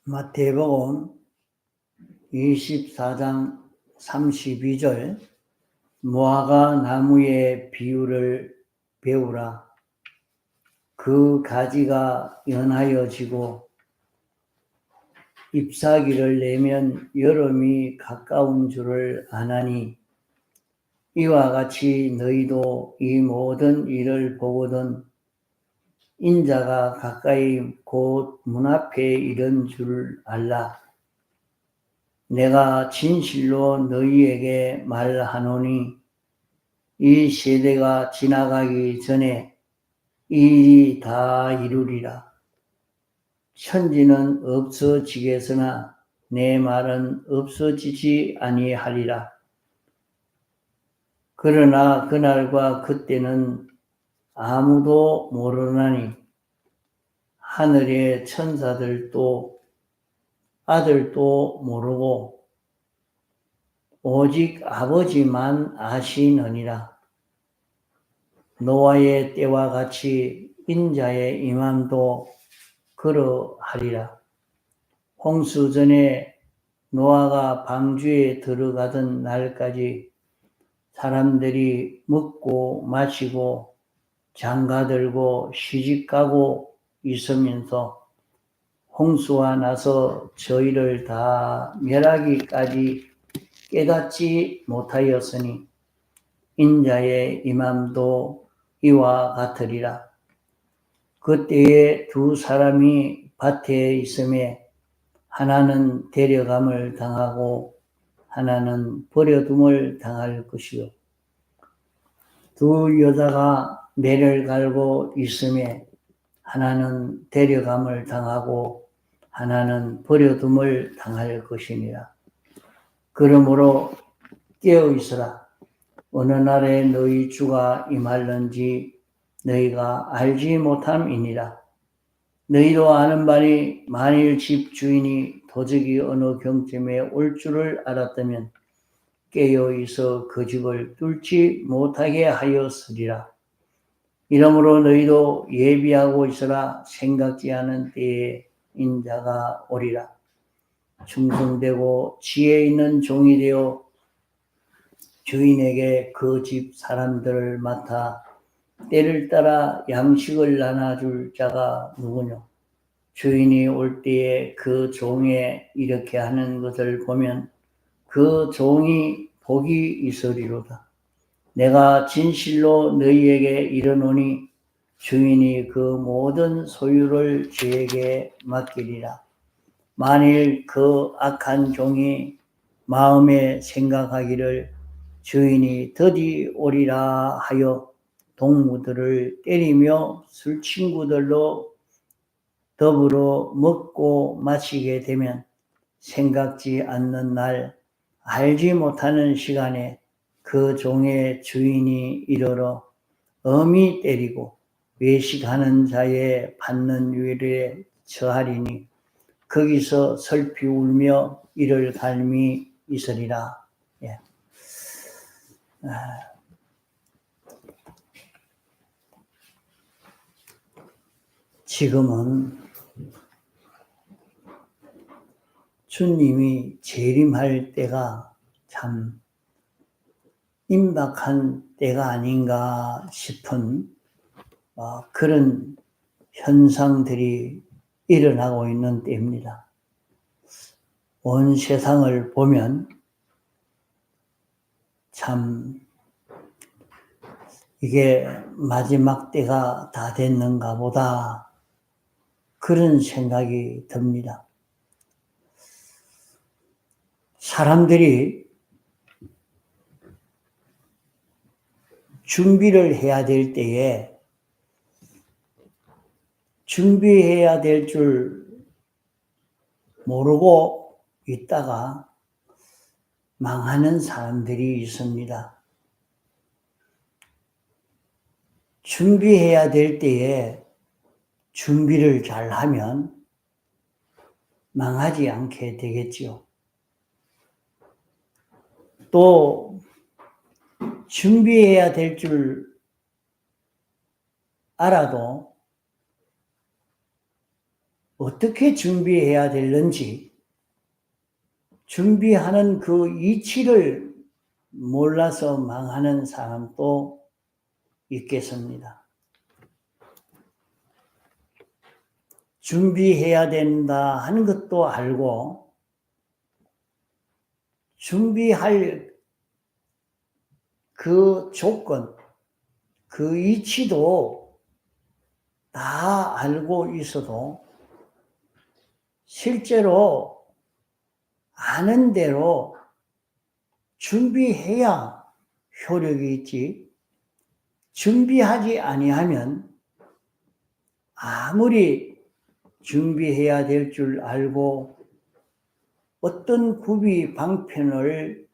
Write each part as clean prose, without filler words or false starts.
마태복음 24장 32절 무화과 나무의 비유를 배우라. 그 가지가 연하여 지고 잎사귀를 내면 여름이 가까운 줄을 아나니 이와 같이 너희도 이 모든 일을 보거든 인자가 가까이 곧 문 앞에 이른 줄 알라. 내가 진실로 너희에게 말하노니 이 세대가 지나가기 전에 이 일이 다 이루리라. 천지는 없어지겠으나 내 말은 없어지지 아니하리라. 그러나 그날과 그때는 아무도 모르나니 하늘의 천사들도 아들도 모르고 오직 아버지만 아시느니라. 노아의 때와 같이 인자의 임함도 그러하리라. 홍수 전에 노아가 방주에 들어가던 날까지 사람들이 먹고 마시고 장가들고 시집가고 있으면서 홍수가 나서 저희를 다 멸하기까지 깨닫지 못하였으니 인자의 임함도 이와 같으리라. 그때에 두 사람이 밭에 있음에 하나는 데려감을 당하고 하나는 버려둠을 당할 것이요. 두 여자가 매를 갈고 있음에 하나는 데려감을 당하고 하나는 버려둠을 당할 것이니라. 그러므로 깨어 있으라. 어느 날에 너희 주가 임할는지 너희가 알지 못함이니라. 너희도 아는 바니 만일 집 주인이 도적이 어느 경쯤에 올 줄을 알았다면 깨어 있어 그 집을 뚫지 못하게 하였으리라. 이러므로 너희도 예비하고 있으라. 생각지 않은 때에 인자가 오리라. 충성되고 지혜 있는 종이 되어 주인에게 그 집 사람들을 맡아 때를 따라 양식을 나눠줄 자가 누구뇨? 주인이 올 때에 그 종에 이렇게 하는 것을 보면 그 종이 복이 있으리로다. 내가 진실로 너희에게 이르노니 주인이 그 모든 소유를 주에게 맡기리라. 만일 그 악한 종이 마음에 생각하기를 주인이 더디 오리라 하여 동무들을 때리며 술친구들로 더불어 먹고 마시게 되면 생각지 않는 날 알지 못하는 시간에 그 종의 주인이 이르러 엄히 때리고 외식하는 자의 받는 유일에 처하리니 거기서 슬피 울며 이를 갈미 있으리라. 예. 지금은 주님이 재림할 때가 참 임박한 때가 아닌가 싶은 그런 현상들이 일어나고 있는 때입니다. 온 세상을 보면 참 이게 마지막 때가 다 됐는가 보다 그런 생각이 듭니다. 사람들이 준비를 해야 될 때에 준비해야 될 줄 모르고 있다가 망하는 사람들이 있습니다. 준비해야 될 때에 준비를 잘 하면 망하지 않게 되겠지요. 또 준비해야 될 줄 알아도 어떻게 준비해야 되는지 준비하는 그 이치를 몰라서 망하는 사람도 있겠습니다. 준비해야 된다 하는 것도 알고 준비할 그 조건, 그 이치도 다 알고 있어도 실제로 아는 대로 준비해야 효력이 있지, 준비하지 아니하면 아무리 준비해야 될 줄 알고 어떤 구비 방편을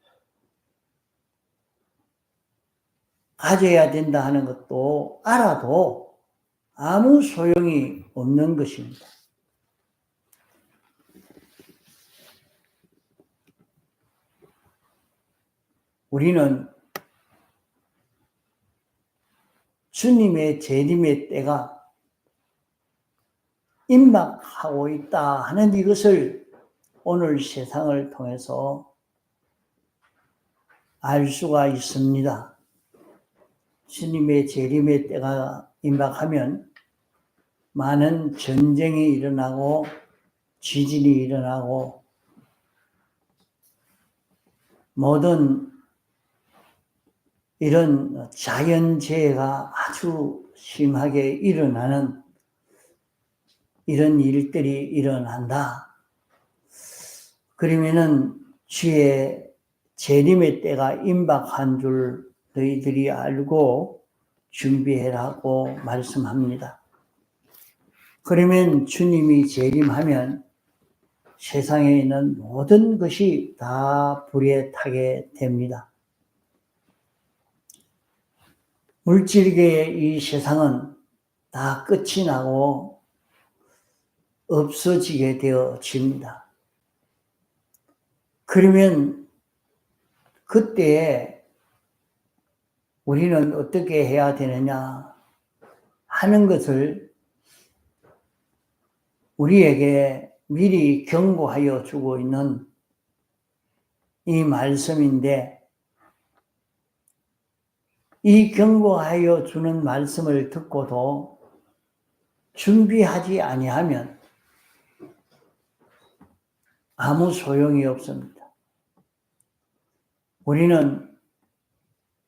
가져야 된다 하는 것도 알아도 아무 소용이 없는 것입니다. 우리는 주님의 재림의 때가 임박하고 있다 하는 이것을 오늘 세상을 통해서 알 수가 있습니다. 주님의 재림의 때가 임박하면 많은 전쟁이 일어나고 지진이 일어나고 모든 이런 자연재해가 아주 심하게 일어나는 이런 일들이 일어난다. 그러면은 주의 재림의 때가 임박한 줄 너희들이 알고 준비해라고 말씀합니다. 그러면 주님이 재림하면 세상에 있는 모든 것이 다 불에 타게 됩니다. 물질계의 이 세상은 다 끝이 나고 없어지게 되어집니다. 그러면 그때 우리는 어떻게 해야 되느냐 하는 것을 우리에게 미리 경고하여 주고 있는 이 말씀인데, 이 경고하여 주는 말씀을 듣고도 준비하지 아니하면 아무 소용이 없습니다. 우리는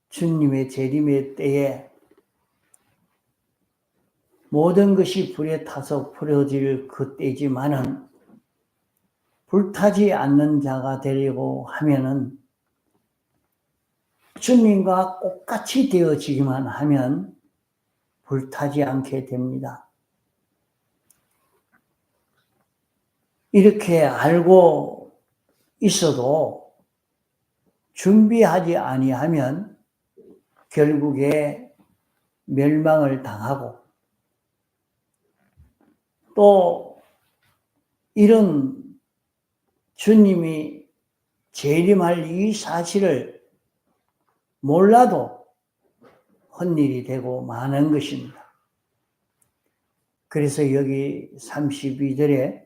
주님의 재림의 때에 모든 것이 불에 타서 풀어질 그 때지만은 불타지 않는 자가 되려고 하면은 주님과 똑같이 되어지기만 하면 불타지 않게 됩니다. 이렇게 알고 있어도 준비하지 아니하면 결국에 멸망을 당하고 또 이런 주님이 재림할 이 사실을 몰라도 헛일이 되고 마는 것입니다. 그래서 여기 32절에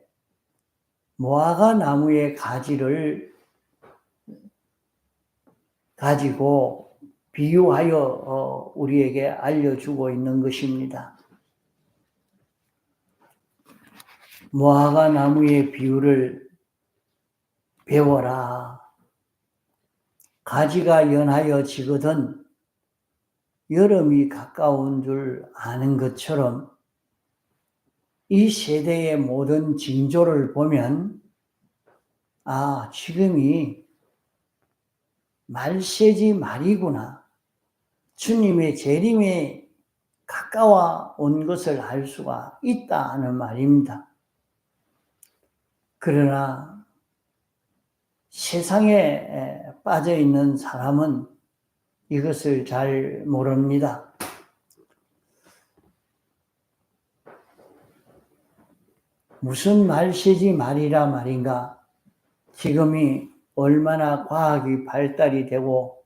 무화과 나무의 가지를 가지고 비유하여 우리에게 알려주고 있는 것입니다. 무화과 나무의 비유를 배워라. 가지가 연하여 지거든 여름이 가까운 줄 아는 것처럼 이 세대의 모든 징조를 보면 지금이 말세지 말이구나. 주님의 재림에 가까워 온 것을 알 수가 있다 하는 말입니다. 그러나 세상에 빠져 있는 사람은 이것을 잘 모릅니다. 무슨 말세지 말이라 말인가? 지금이 얼마나 과학이 발달이 되고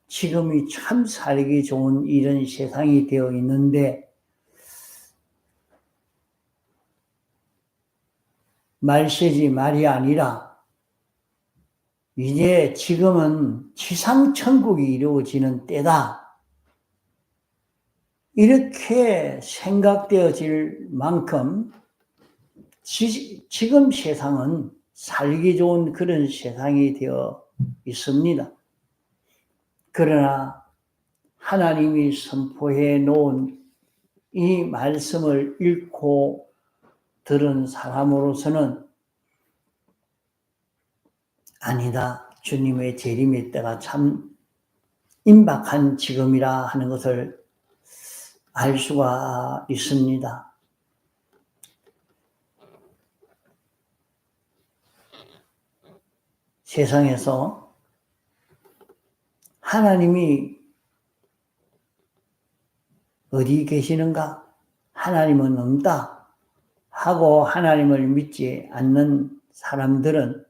지금이 참 살기 좋은 이런 세상이 되어 있는데 말세지 말이 아니라 이제 지금은 지상천국이 이루어지는 때다. 이렇게 생각되어질 만큼 지금 세상은 살기 좋은 그런 세상이 되어 있습니다. 그러나 하나님이 선포해 놓은 이 말씀을 읽고 들은 사람으로서는 아니다. 주님의 재림의 때가 참 임박한 지금이라 하는 것을 알 수가 있습니다. 세상에서 하나님이 어디 계시는가? 하나님은 없다 하고 하나님을 믿지 않는 사람들은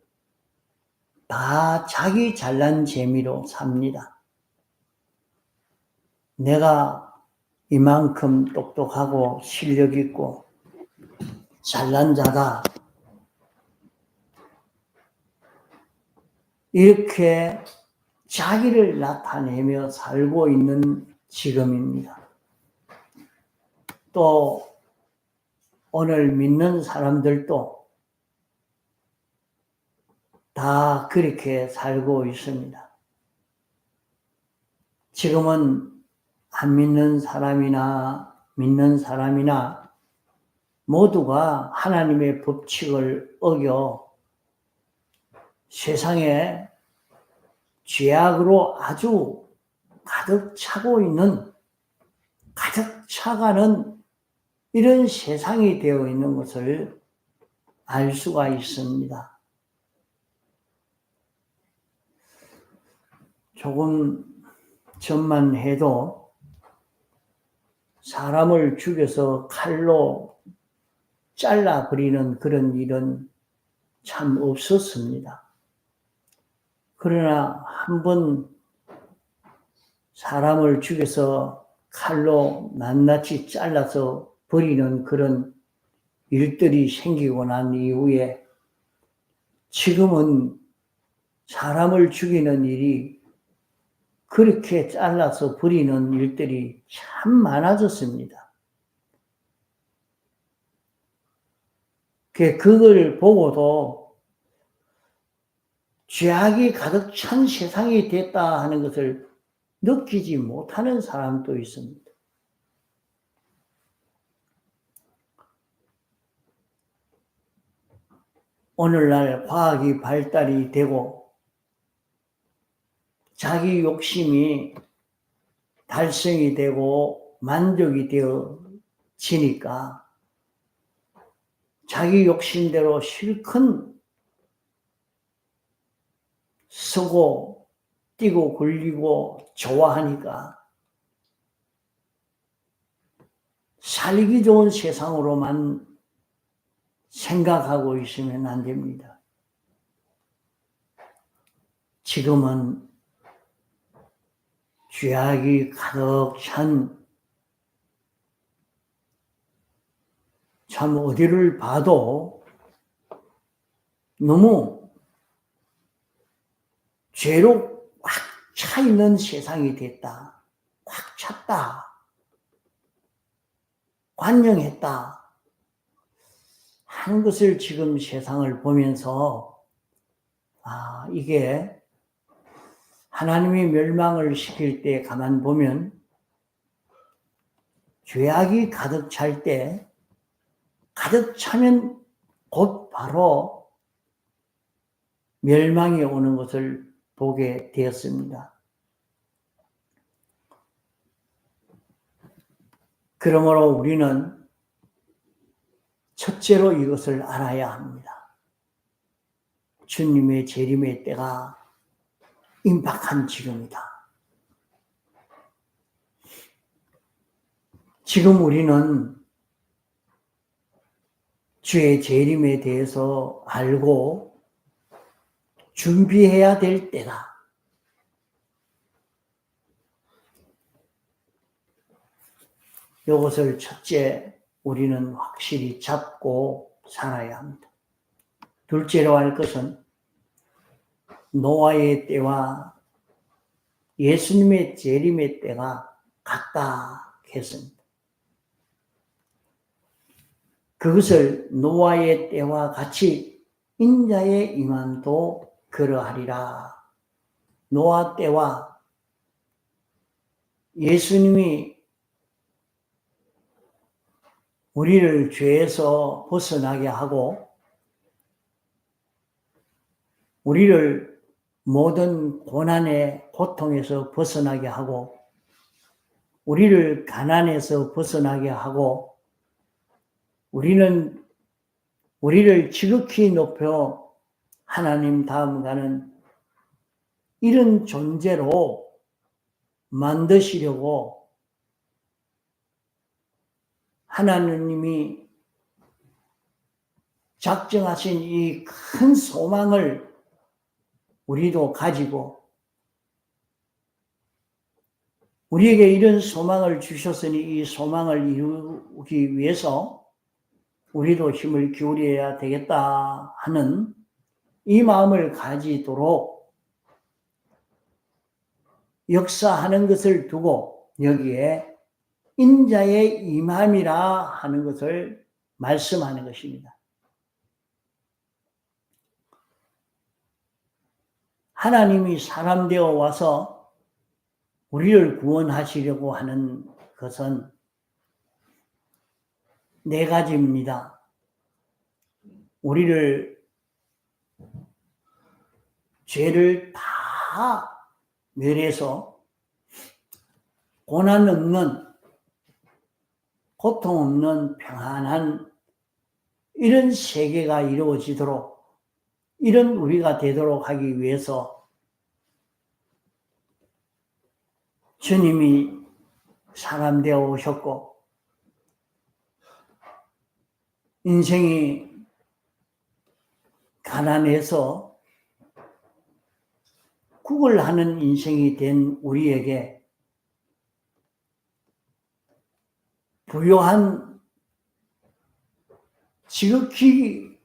다 자기 잘난 재미로 삽니다. 내가 이만큼 똑똑하고 실력 있고 잘난 자다. 이렇게 자기를 나타내며 살고 있는 지금입니다. 또 오늘 믿는 사람들도 다 그렇게 살고 있습니다. 지금은 안 믿는 사람이나 믿는 사람이나 모두가 하나님의 법칙을 어겨 세상에 죄악으로 아주 가득 차고 있는, 가득 차가는 이런 세상이 되어 있는 것을 알 수가 있습니다. 조금 전만 해도 사람을 죽여서 칼로 잘라버리는 그런 일은 참 없었습니다. 그러나 한번 사람을 죽여서 칼로 낱낱이 잘라서 버리는 그런 일들이 생기고 난 이후에 지금은 사람을 죽이는 일이 그렇게 잘라서 버리는 일들이 참 많아졌습니다. 그걸 보고도 죄악이 가득 찬 세상이 됐다 하는 것을 느끼지 못하는 사람도 있습니다. 오늘날 과학이 발달이 되고 자기 욕심이 달성이 되고 만족이 되어지니까 자기 욕심대로 실컷 쓰고 뛰고 굴리고 좋아하니까 살기 좋은 세상으로만 생각하고 있으면 안 됩니다. 지금은 죄악이 가득 찬 참 어디를 봐도 너무 죄로 꽉 차 있는 세상이 됐다. 꽉 찼다. 관영했다. 하는 것을 지금 세상을 보면서 이게 하나님이 멸망을 시킬 때 가만 보면 죄악이 가득 찰 때 가득 차면 곧 바로 멸망이 오는 것을 보게 되었습니다. 그러므로 우리는 첫째로 이것을 알아야 합니다. 주님의 재림의 때가 임박한 지금이다. 지금 우리는 주의 재림에 대해서 알고 준비해야 될 때다. 이것을 첫째 우리는 확실히 잡고 살아야 합니다. 둘째로 할 것은 노아의 때와 예수님의 재림의 때가 같다 했습니다. 그것을 노아의 때와 같이 인자의 임함도 그러하리라. 노아 때와 예수님이 우리를 죄에서 벗어나게 하고 우리를 모든 고난의 고통에서 벗어나게 하고 우리를 가난에서 벗어나게 하고 우리를 지극히 높여 하나님 다음 가는 이런 존재로 만드시려고 하나님이 작정하신 이 큰 소망을 우리도 가지고 우리에게 이런 소망을 주셨으니 이 소망을 이루기 위해서 우리도 힘을 기울여야 되겠다 하는 이 마음을 가지도록 역사하는 것을 두고 여기에 인자의 임함이라 하는 것을 말씀하는 것입니다. 하나님이 사람 되어 와서 우리를 구원하시려고 하는 것은 네 가지입니다. 우리를 죄를 다 멸해서 고난 없는 고통 없는 평안한 이런 세계가 이루어지도록 이런 우리가 되도록 하기 위해서 주님이 사람 되어 오셨고 인생이 가난해서 구걸하는 인생이 된 우리에게 부요한 지극히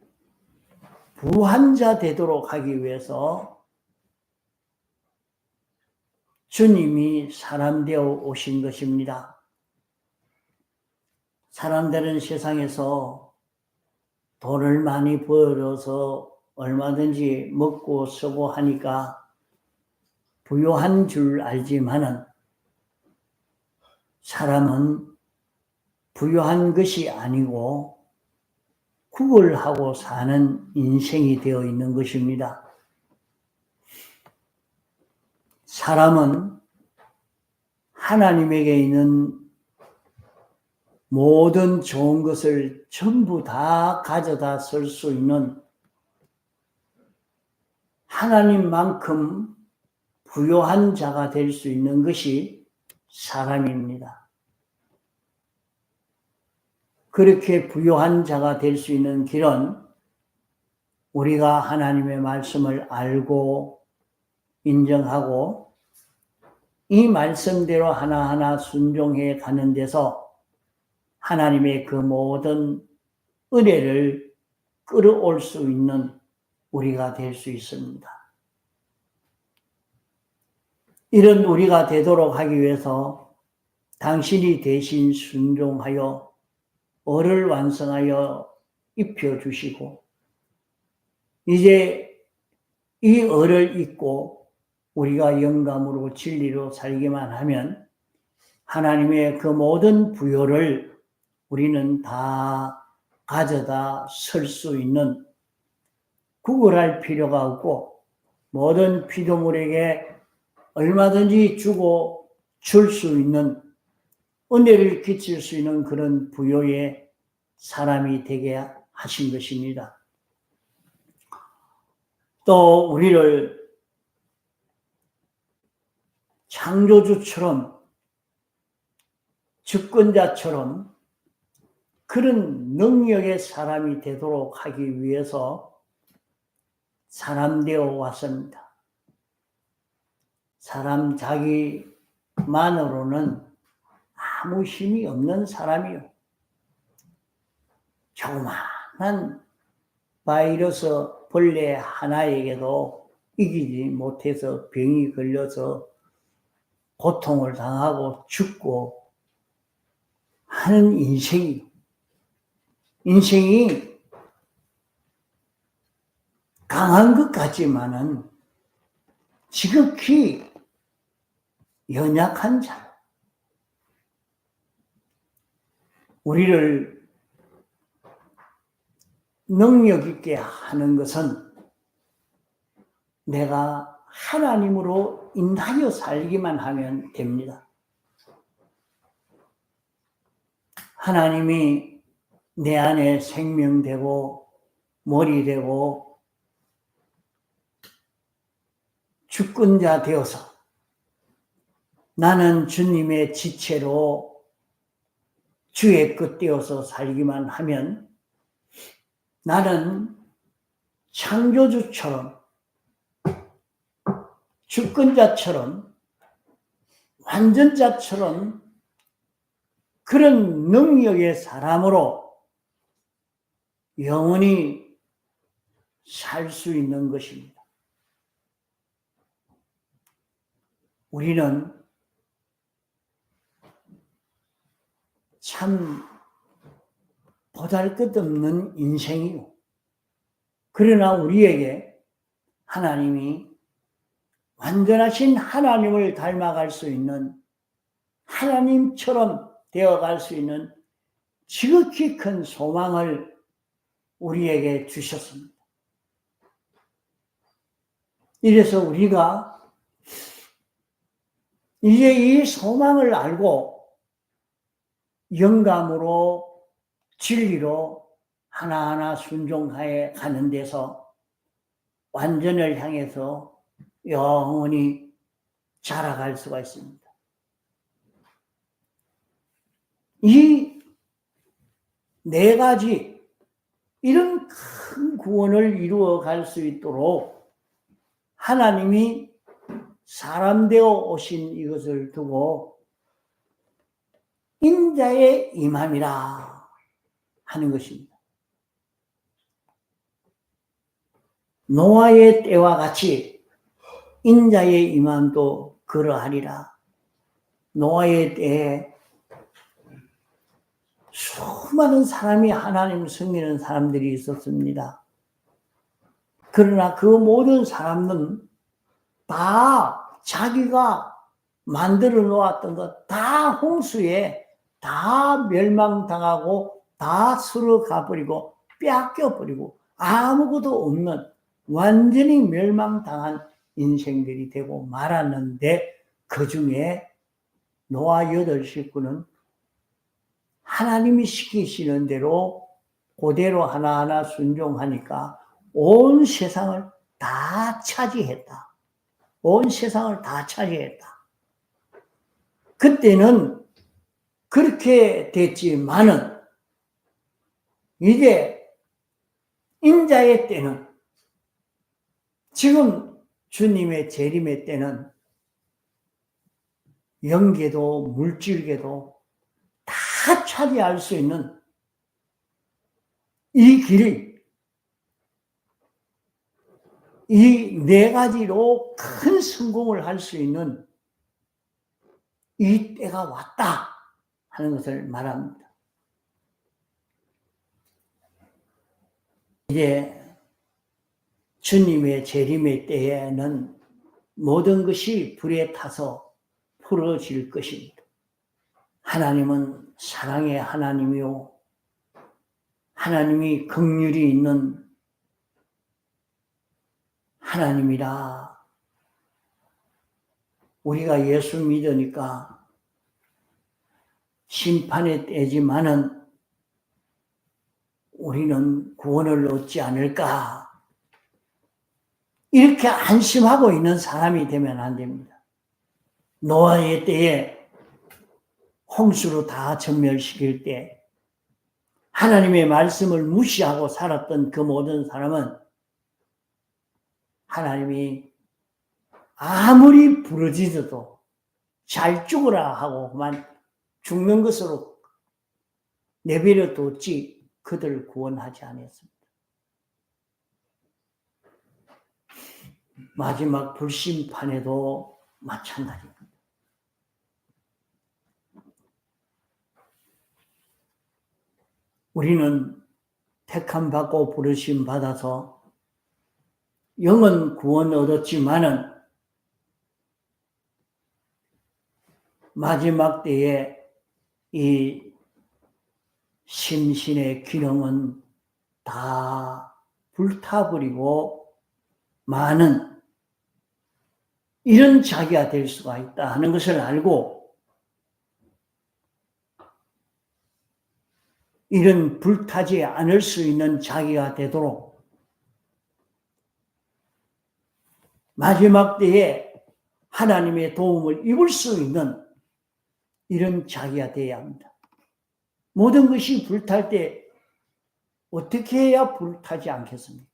부한 자 되도록 하기 위해서 주님이 사람 되어 오신 것입니다. 사람들은 세상에서 돈을 많이 벌어서 얼마든지 먹고 쓰고 하니까 부요한 줄 알지만은 사람은 부요한 것이 아니고 구걸하고 사는 인생이 되어 있는 것입니다. 사람은 하나님에게 있는 모든 좋은 것을 전부 다 가져다 쓸 수 있는 하나님만큼 부요한 자가 될 수 있는 것이 사람입니다. 그렇게 부요한 자가 될 수 있는 길은 우리가 하나님의 말씀을 알고 인정하고 이 말씀대로 하나하나 순종해 가는 데서 하나님의 그 모든 은혜를 끌어올 수 있는 우리가 될 수 있습니다. 이런 우리가 되도록 하기 위해서 당신이 대신 순종하여 을을 완성하여 입혀주시고 이제 이 을을 입고 우리가 영감으로 진리로 살기만 하면 하나님의 그 모든 부요를 우리는 다 가져다 쓸 수 있는 구걸할 필요가 없고 모든 피조물에게 얼마든지 주고 줄 수 있는 은혜를 끼칠 수 있는 그런 부요의 사람이 되게 하신 것입니다. 또 우리를 창조주처럼 주권자처럼 그런 능력의 사람이 되도록 하기 위해서 사람 되어 왔습니다. 사람 자기만으로는 아무 힘이 없는 사람이요. 조그마한 바이러스 벌레 하나에게도 이기지 못해서 병이 걸려서 고통을 당하고 죽고 하는 인생이 강한 것 같지만은 지극히 연약한 자. 우리를 능력 있게 하는 것은 내가 하나님으로 인하여 살기만 하면 됩니다. 하나님이 내 안에 생명되고 머리 되고 주권자 되어서 나는 주님의 지체로 주의 것 되어서 살기만 하면 나는 창조주처럼 주권자처럼 완전자처럼 그런 능력의 사람으로 영원히 살 수 있는 것입니다. 우리는 참 보잘것없는 인생이요. 그러나 우리에게 하나님이 완전하신 하나님을 닮아갈 수 있는 하나님처럼 되어갈 수 있는 지극히 큰 소망을 우리에게 주셨습니다. 이래서 우리가 이제 이 소망을 알고 영감으로 진리로 하나하나 순종하여 가는 데서 완전을 향해서 영원히 자라갈 수가 있습니다. 이 네 가지 이런 큰 구원을 이루어 갈 수 있도록 하나님이 사람 되어 오신 이것을 두고 인자의 임함이라 하는 것입니다. 노아의 때와 같이 인자의 임함도 그러하리라. 노아의 때에 수많은 사람이 하나님 섬기는 사람들이 있었습니다. 그러나 그 모든 사람은 다 자기가 만들어 놓았던 것 다 홍수에 다 멸망당하고 다 서로 가버리고 빼앗겨버리고 아무것도 없는 완전히 멸망당한 인생들이 되고 말았는데 그 중에 노아 8식구는 하나님이 시키시는 대로 그대로 하나하나 순종하니까 온 세상을 다 차지했다. 온 세상을 다 차지했다. 그때는 그렇게 됐지만은 이제 인자의 때는 지금 주님의 재림의 때는 영계도 물질계도 다 차지할 수 있는 이 길, 이 네 가지로 큰 성공을 할 수 있는 이 때가 왔다 하는 것을 말합니다. 이제 주님의 재림의 때에는 모든 것이 불에 타서 풀어질 것입니다. 하나님은 사랑의 하나님이요, 하나님이 긍휼이 있는 하나님이라. 우리가 예수 믿으니까 심판의 때지만은 우리는 구원을 얻지 않을까, 이렇게 안심하고 있는 사람이 되면 안 됩니다. 노아의 때에 홍수로 다 전멸시킬 때 하나님의 말씀을 무시하고 살았던 그 모든 사람은 하나님이 아무리 부르짖어도 잘 죽으라 하고만 죽는 것으로 내버려 뒀지 그들을 구원하지 않았습니다. 마지막 불심판에도 마찬가지입니다. 우리는 택함 받고 부르심 받아서 영은 구원 얻었지만은 마지막 때에 이 심신의 기능은 다 불타버리고 많은 이런 자기가 될 수가 있다 하는 것을 알고 이런 불타지 않을 수 있는 자기가 되도록 마지막 때에 하나님의 도움을 입을 수 있는 이런 자기가 되어야 합니다. 모든 것이 불탈 때 어떻게 해야 불타지 않겠습니까?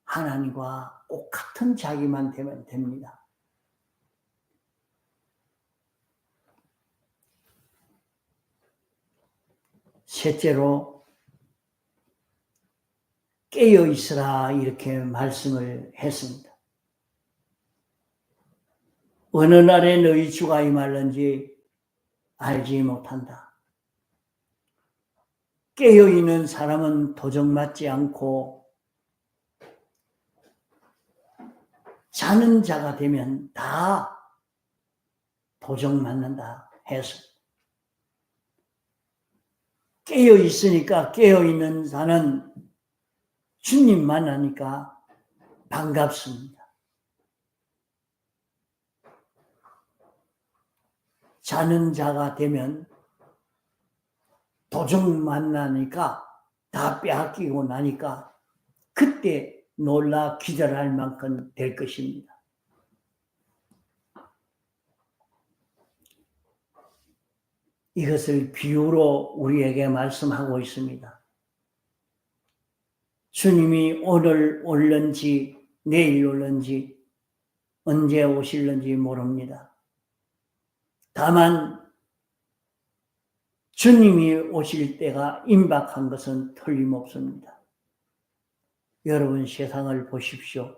하나님과 똑같은 자기만 되면 됩니다. 셋째로 깨어 있으라 이렇게 말씀을 했습니다. 어느 날에 너희 주가 임할는지 알지 못한다. 깨어 있는 사람은 도적맞지 않고 자는 자가 되면 다 도적맞는다 해서 깨어 있으니까 깨어 있는 자는 주님 만나니까 반갑습니다. 자는 자가 되면 도적 만나니까 다 빼앗기고 나니까 그때 놀라 기절할 만큼 될 것입니다. 이것을 비유로 우리에게 말씀하고 있습니다. 주님이 오늘 올는지 내일 올는지 언제 오실는지 모릅니다. 다만 주님이 오실 때가 임박한 것은 틀림없습니다. 여러분 세상을 보십시오.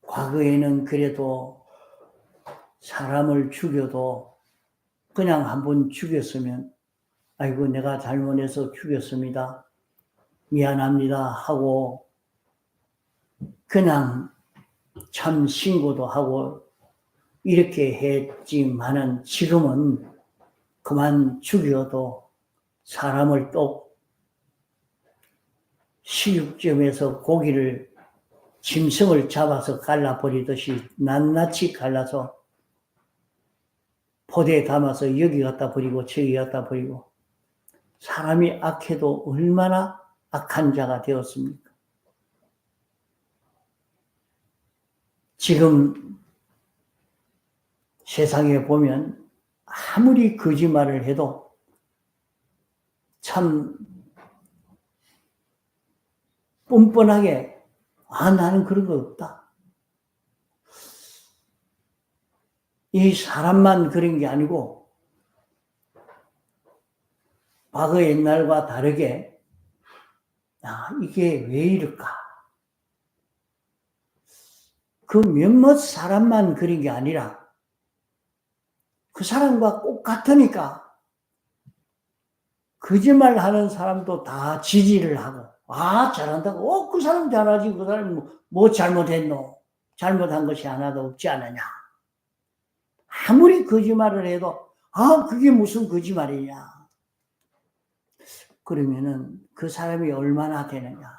과거에는 그래도 사람을 죽여도 그냥 한번 죽였으면 아이고 내가 잘못해서 죽였습니다. 미안합니다 하고 그냥 참 신고도 하고 이렇게 했지만은 지금은 그만 죽여도 사람을 또 식육점에서 고기를 짐승을 잡아서 갈라버리듯이 낱낱이 갈라서 포대에 담아서 여기 갖다 버리고 저기 갖다 버리고 사람이 악해도 얼마나 악한 자가 되었습니까? 지금 세상에 보면 아무리 거짓말을 해도 참 뻔뻔하게 나는 그런 거 없다. 이 사람만 그런 게 아니고 과거 옛날과 다르게 이게 왜 이럴까? 그 몇몇 사람만 그런 게 아니라 그 사람과 똑같으니까 거짓말 하는 사람도 다 지지를 하고 잘한다고 그 사람 잘하지 그 사람 뭐 잘못했노? 잘못한 것이 하나도 없지 않느냐? 아무리 거짓말을 해도 그게 무슨 거짓말이냐? 그러면은 그 사람이 얼마나 되느냐?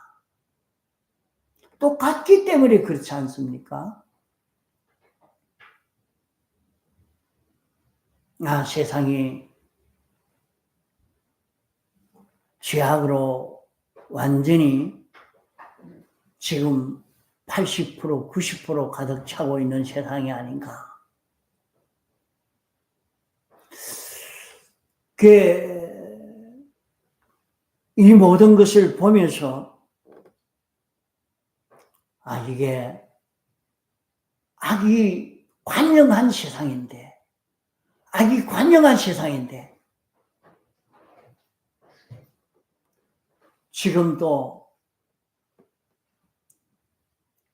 똑같기 때문에 그렇지 않습니까? 세상이 죄악으로 완전히 지금 80%, 90% 가득 차고 있는 세상이 아닌가. 이 모든 것을 보면서 이게 악이 관영한 세상인데 지금도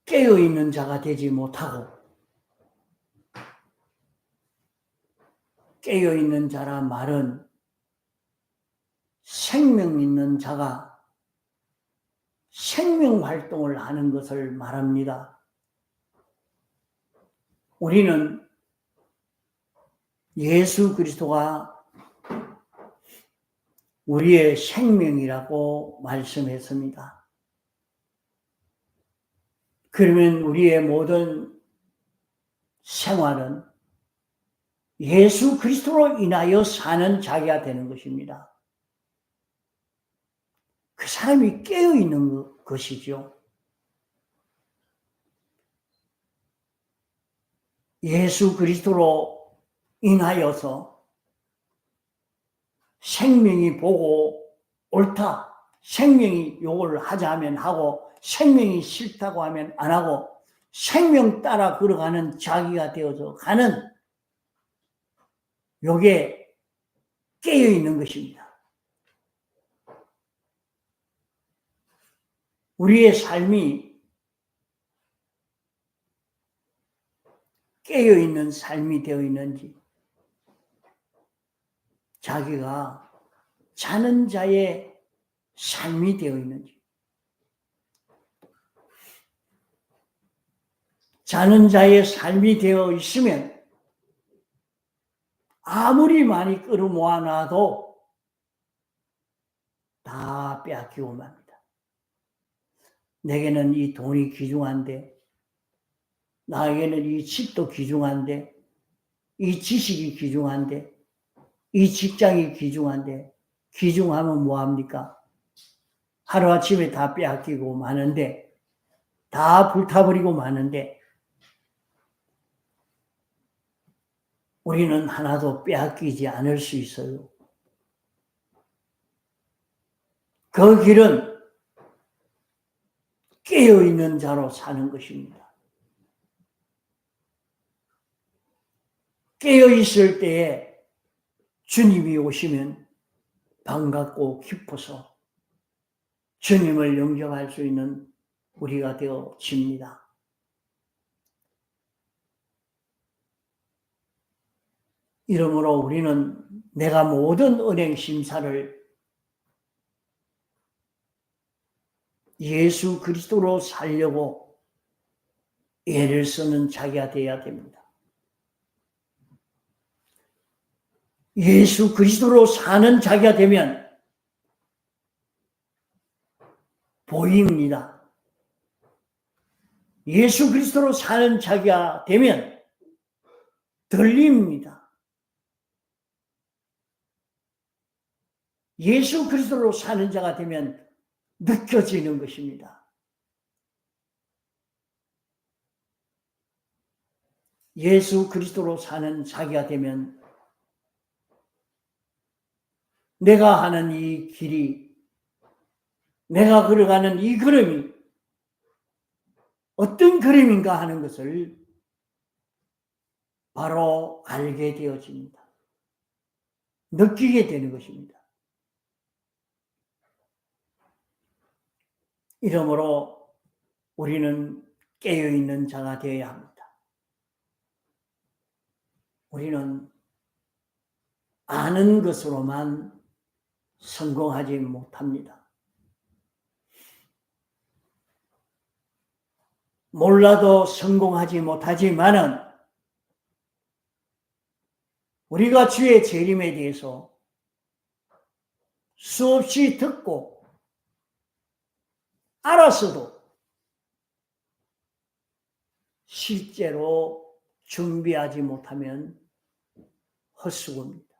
깨어있는 자가 되지 못하고 깨어있는 자라 말은 생명 있는 자가 생명 활동을 하는 것을 말합니다. 우리는 예수 그리스도가 우리의 생명이라고 말씀했습니다. 그러면 우리의 모든 생활은 예수 그리스도로 인하여 사는 자기가 되는 것입니다. 그 사람이 깨어있는 것이죠. 예수 그리스도로 인하여서 생명이 보고 옳다, 생명이 요걸 하자면 하고 생명이 싫다고 하면 안 하고 생명 따라 걸어가는 자기가 되어서 가는 요게 깨어있는 것입니다. 우리의 삶이 깨어있는 삶이 되어 있는지, 자기가 자는 자의 삶이 되어 있는지, 자는 자의 삶이 되어 있으면 아무리 많이 끌어모아 놔도 다 빼앗기고 맙니다. 내게는 이 돈이 귀중한데, 나에게는 이 집도 귀중한데, 이 지식이 귀중한데, 이 직장이 귀중한데, 귀중하면 뭐합니까? 하루아침에 다 빼앗기고 마는데, 다 불타버리고 마는데, 우리는 하나도 빼앗기지 않을 수 있어요. 그 길은 깨어있는 자로 사는 것입니다. 깨어있을 때에 주님이 오시면 반갑고 기뻐서 주님을 영접할 수 있는 우리가 되어집니다. 이러므로 우리는 내가 모든 은행 심사를 예수 그리스도로 살려고 애를 쓰는 자기가 되어야 됩니다. 예수 그리스도로 사는 자기가 되면 보입니다. 예수 그리스도로 사는 자기가 되면 들립니다. 예수 그리스도로 사는 자가 되면 느껴지는 것입니다. 예수 그리스도로 사는 자기가 되면 내가 하는 이 길이, 내가 걸어가는 이 걸음이 어떤 걸음인가 하는 것을 바로 알게 되어집니다. 느끼게 되는 것입니다. 이러므로 우리는 깨어있는 자가 되어야 합니다. 우리는 아는 것으로만 성공하지 못합니다. 몰라도 성공하지 못하지만은 우리가 주의 재림에 대해서 수없이 듣고 알았어도 실제로 준비하지 못하면 헛수고입니다.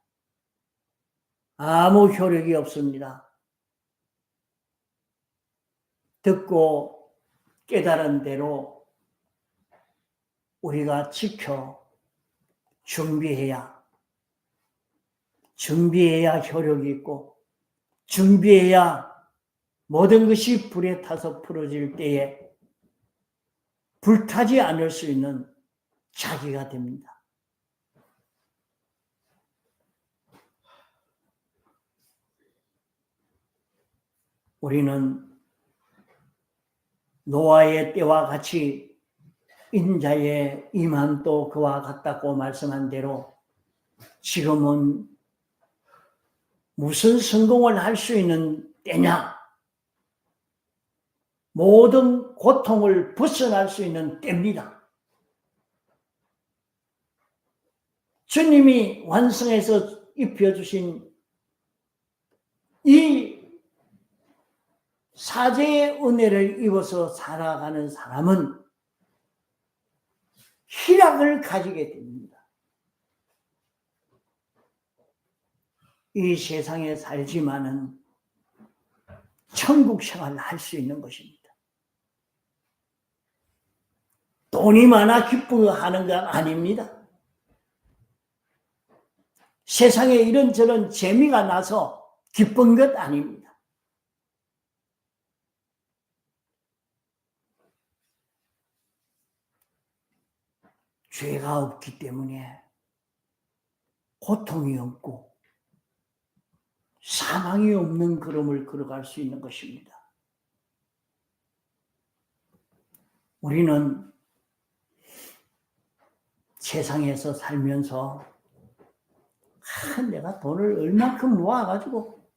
아무 효력이 없습니다. 듣고 깨달은 대로 우리가 지켜 준비해야 효력이 있고, 준비해야 모든 것이 불에 타서 풀어질 때에 불타지 않을 수 있는 자기가 됩니다. 우리는 노아의 때와 같이 인자의 임함도 그와 같다고 말씀한 대로 지금은 무슨 성공을 할 수 있는 때냐? 모든 고통을 벗어날 수 있는 때입니다. 주님이 완성해서 입혀주신 이 사제의 은혜를 입어서 살아가는 사람은 희락을 가지게 됩니다. 이 세상에 살지만은 천국 생활을 할 수 있는 것입니다. 돈이 많아 기뻐하는 건 아닙니다. 세상에 이런저런 재미가 나서 기쁜 것 아닙니다. 죄가 없기 때문에 고통이 없고 사망이 없는 걸음을 걸어갈 수 있는 것입니다. 우리는 세상에서 살면서 내가 돈을 얼마큼 모아가지고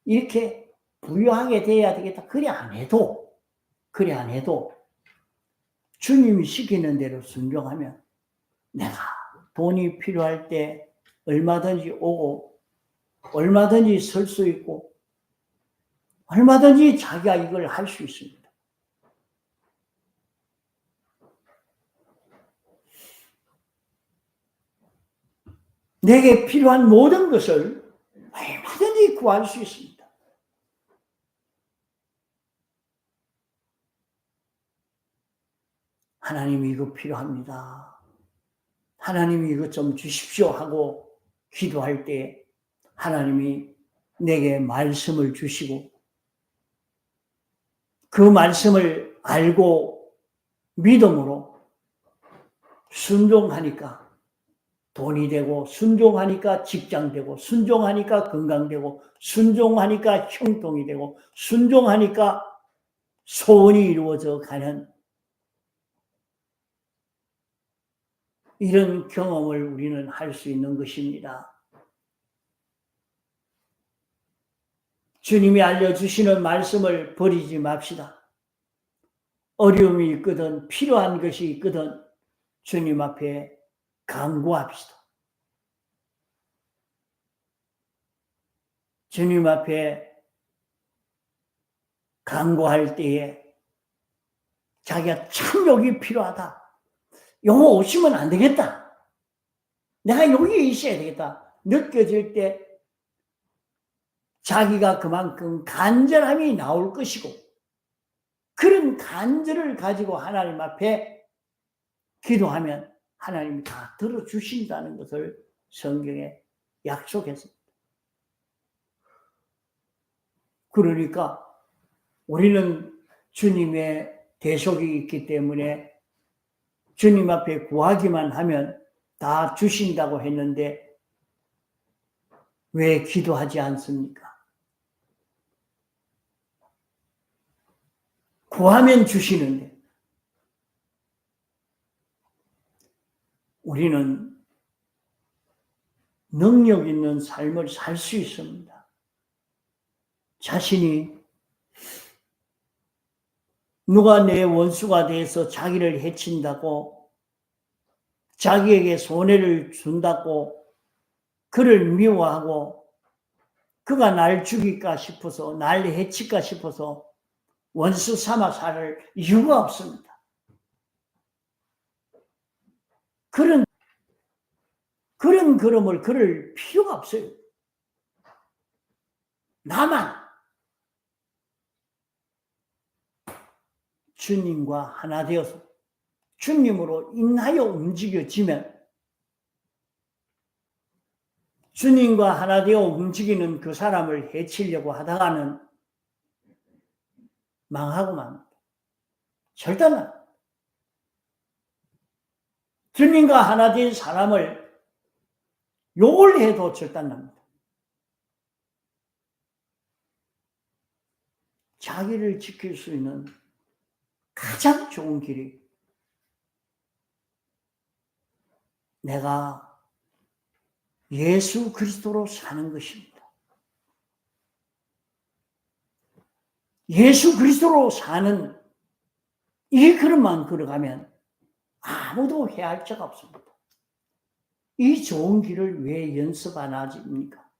이렇게 부유하게 돼야 되겠다. 그래 안 해도 주님이 시키는 대로 순종하면 내가 돈이 필요할 때 얼마든지 오고 얼마든지 설 수 있고 얼마든지 자기가 이걸 할 수 있습니다. 내게 필요한 모든 것을 얼마든지 구할 수 있습니다. 하나님이 이거 필요합니다. 하나님이 이것 좀 주십시오 하고 기도할 때 하나님이 내게 말씀을 주시고 그 말씀을 알고 믿음으로 순종하니까 돈이 되고 순종하니까 직장 되고 순종하니까 건강 되고 순종하니까 형통이 되고 순종하니까 소원이 이루어져 가는 이런 경험을 우리는 할 수 있는 것입니다. 주님이 알려주시는 말씀을 버리지 맙시다. 어려움이 있거든 필요한 것이 있거든 주님 앞에 간구합시다. 주님 앞에 간구할 때에 자기가 참 여기 필요하다. 여기 오시면 안 되겠다. 내가 여기에 있어야 되겠다. 느껴질 때 자기가 그만큼 간절함이 나올 것이고 그런 간절을 가지고 하나님 앞에 기도하면 하나님이 다 들어주신다는 것을 성경에 약속했습니다. 그러니까 우리는 주님의 대속이 있기 때문에 주님 앞에 구하기만 하면 다 주신다고 했는데 왜 기도하지 않습니까? 구하면 주시는데 우리는 능력 있는 삶을 살 수 있습니다. 자신이 누가 내 원수가 돼서 자기를 해친다고 자기에게 손해를 준다고 그를 미워하고 그가 날 죽일까 싶어서 날 해칠까 싶어서 원수 삼아 살 이유가 없습니다. 그런 걸음을 걸을 필요가 없어요. 나만 주님과 하나 되어서 주님으로 인하여 움직여지면 주님과 하나 되어 움직이는 그 사람을 해치려고 하다가는 망하고 맙니다. 절대로 주님과 하나 된 사람을 욕을 해도 절대 안 납니다. 자기를 지킬 수 있는 가장 좋은 길이 내가 예수 그리스도로 사는 것입니다. 예수 그리스도로 사는 이 걸음만 걸어가면 아무도 해할 자가 없습니다. 이 좋은 길을 왜 연습 안 하십니까?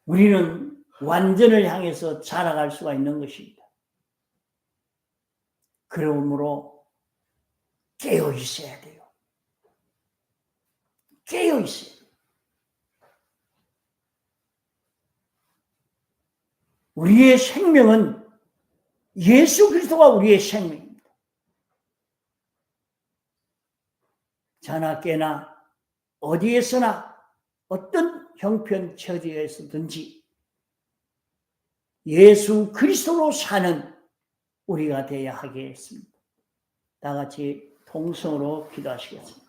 우리는 완전을 향해서 자라갈 수가 있는 것입니다. 그러므로 깨어 있어야 돼요. 깨어 있어야 돼요. 우리의 생명은 예수 그리스도가 우리의 생명입니다. 자나 깨나 어디에서나 어떤 형편 처지에서든지 예수 그리스도로 사는 우리가 되어야 하겠습니다. 다 같이 통성으로 기도하시겠습니다.